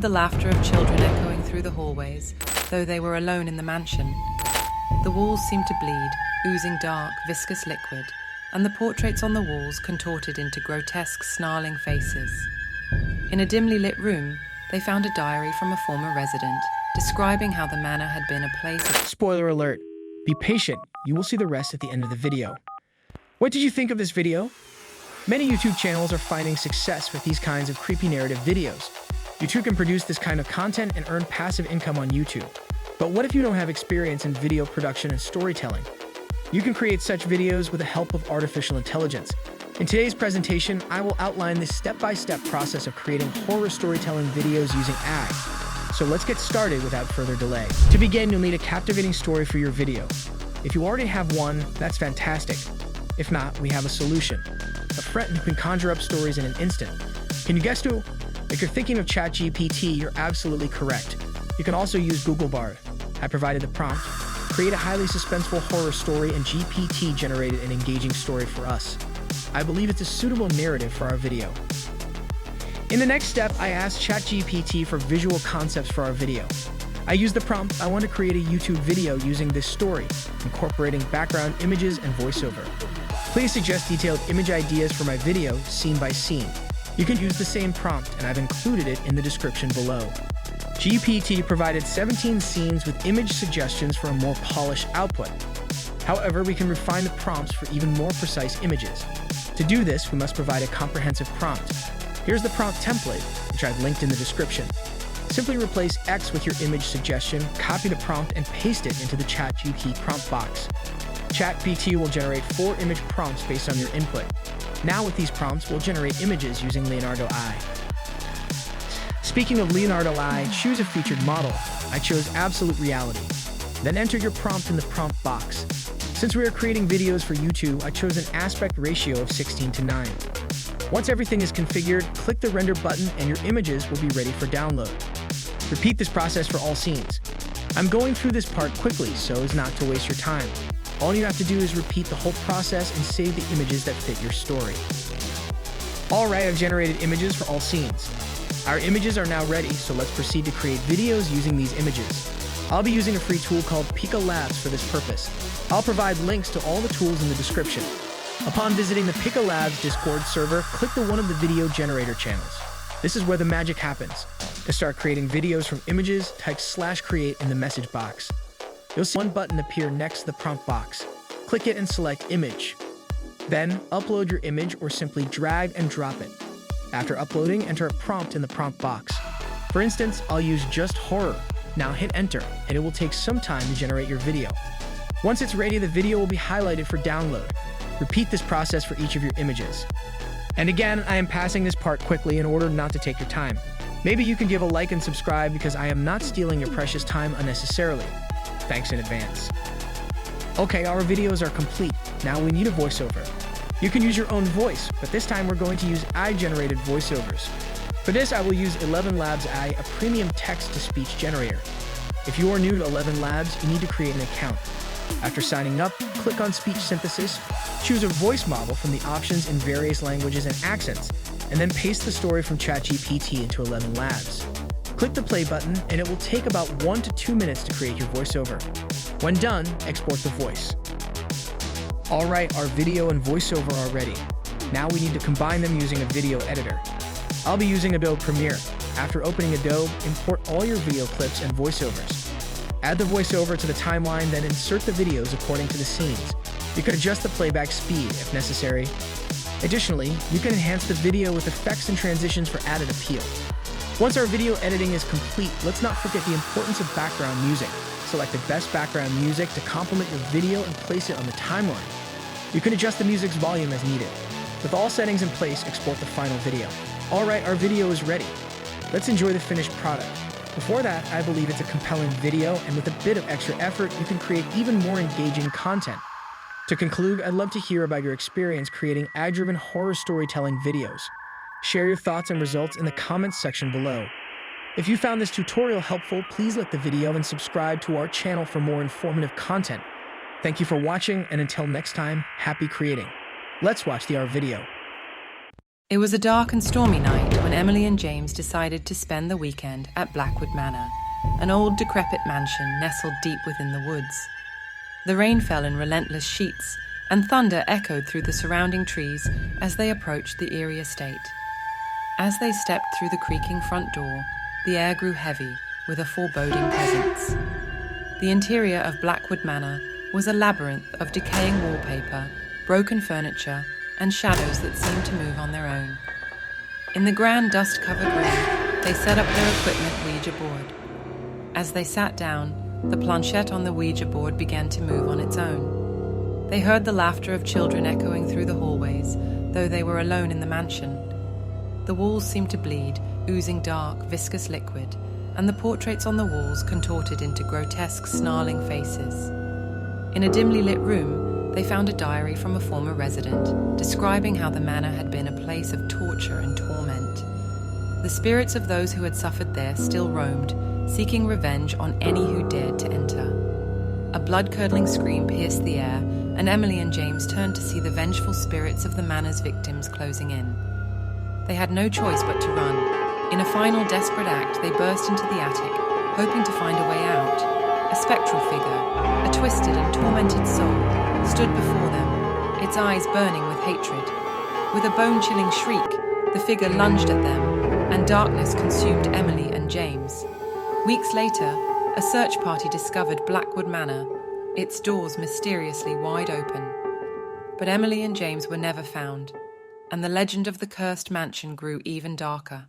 The laughter of children echoing through the hallways, though they were alone in the mansion. The walls seemed to bleed, oozing dark, viscous liquid, and the portraits on the walls contorted into grotesque, snarling faces. In a dimly lit room, they found a diary from a former resident, describing how the manor had been a place of... Spoiler alert. Be patient. You will see the rest at the end of the video. What did you think of this video? Many YouTube channels are finding success with these kinds of creepy narrative videos. You too can produce this kind of content and earn passive income on YouTube. But what if you don't have experience in video production and storytelling? You can create such videos with the help of artificial intelligence. In today's presentation, I will outline the step-by-step process of creating horror storytelling videos using AI. So let's get started without further delay. To begin, you'll need a captivating story for your video. If you already have one, that's fantastic. If not, we have a solution. A friend who can conjure up stories in an instant. Can you guess who? If you're thinking of ChatGPT, you're absolutely correct. You can also use Google Bard. I provided the prompt. Create a highly suspenseful horror story, and GPT generated an engaging story for us. I believe it's a suitable narrative for our video. In the next step, I asked ChatGPT for visual concepts for our video. I used the prompt, I want to create a YouTube video using this story, incorporating background images and voiceover. Please suggest detailed image ideas for my video, scene by scene. You can use the same prompt, and I've included it in the description below. GPT provided 17 scenes with image suggestions for a more polished output. However, we can refine the prompts for even more precise images. To do this, we must provide a comprehensive prompt. Here's the prompt template, which I've linked in the description. Simply replace X with your image suggestion, copy the prompt, and paste it into the ChatGPT prompt box. ChatGPT will generate 4 image prompts based on your input. Now with these prompts, we'll generate images using Leonardo AI. Speaking of Leonardo AI, choose a featured model. I chose Absolute Reality. Then enter your prompt in the prompt box. Since we are creating videos for YouTube, I chose an aspect ratio of 16:9. Once everything is configured, click the render button and your images will be ready for download. Repeat this process for all scenes. I'm going through this part quickly so as not to waste your time. All you have to do is repeat the whole process and save the images that fit your story. Alright, I've generated images for all scenes. Our images are now ready, so let's proceed to create videos using these images. I'll be using a free tool called Pika Labs for this purpose. I'll provide links to all the tools in the description. Upon visiting the Pika Labs Discord server, click the one of the video generator channels. This is where the magic happens. To start creating videos from images, type /create in the message box. You'll see one button appear next to the prompt box. Click it and select Image. Then, upload your image or simply drag and drop it. After uploading, enter a prompt in the prompt box. For instance, I'll use just horror. Now hit enter, and it will take some time to generate your video. Once it's ready, the video will be highlighted for download. Repeat this process for each of your images. And again, I am passing this part quickly in order not to take your time. Maybe you can give a like and subscribe because I am not stealing your precious time unnecessarily. Thanks in advance. Okay, our videos are complete. Now we need a voiceover. You can use your own voice, but this time we're going to use AI-generated voiceovers. For this, I will use 11 Labs AI, a premium text-to-speech generator. If you are new to 11 Labs, you need to create an account. After signing up, click on Speech Synthesis, choose a voice model from the options in various languages and accents, and then paste the story from ChatGPT into 11 Labs. Click the play button, and it will take about 1 to 2 minutes to create your voiceover. When done, export the voice. Alright, our video and voiceover are ready. Now we need to combine them using a video editor. I'll be using Adobe Premiere. After opening Adobe, import all your video clips and voiceovers. Add the voiceover to the timeline, then insert the videos according to the scenes. You can adjust the playback speed if necessary. Additionally, you can enhance the video with effects and transitions for added appeal. Once our video editing is complete, let's not forget the importance of background music. Select the best background music to complement your video and place it on the timeline. You can adjust the music's volume as needed. With all settings in place, export the final video. Alright, our video is ready. Let's enjoy the finished product. Before that, I believe it's a compelling video, and with a bit of extra effort, you can create even more engaging content. To conclude, I'd love to hear about your experience creating AI-driven horror storytelling videos. Share your thoughts and results in the comments section below. If you found this tutorial helpful, please like the video and subscribe to our channel for more informative content. Thank you for watching, and until next time, happy creating. Let's watch our video. It was a dark and stormy night when Emily and James decided to spend the weekend at Blackwood Manor, an old decrepit mansion nestled deep within the woods. The rain fell in relentless sheets, and thunder echoed through the surrounding trees as they approached the eerie estate. As they stepped through the creaking front door, the air grew heavy with a foreboding presence. The interior of Blackwood Manor was a labyrinth of decaying wallpaper, broken furniture, and shadows that seemed to move on their own. In the grand dust-covered room, they set up their equipment Ouija board. As they sat down, the planchette on the Ouija board began to move on its own. They heard the laughter of children echoing through the hallways, though they were alone in the mansion. The walls seemed to bleed, oozing dark, viscous liquid, and the portraits on the walls contorted into grotesque, snarling faces. In a dimly lit room, they found a diary from a former resident, describing how the manor had been a place of torture and torment. The spirits of those who had suffered there still roamed, seeking revenge on any who dared to enter. A blood-curdling scream pierced the air, and Emily and James turned to see the vengeful spirits of the manor's victims closing in. They had no choice but to run. In a final desperate act, they burst into the attic, hoping to find a way out. A spectral figure, a twisted and tormented soul, stood before them, its eyes burning with hatred. With a bone-chilling shriek, the figure lunged at them, and darkness consumed Emily and James. Weeks later, a search party discovered Blackwood Manor, its doors mysteriously wide open. But Emily and James were never found, and the legend of the cursed mansion grew even darker.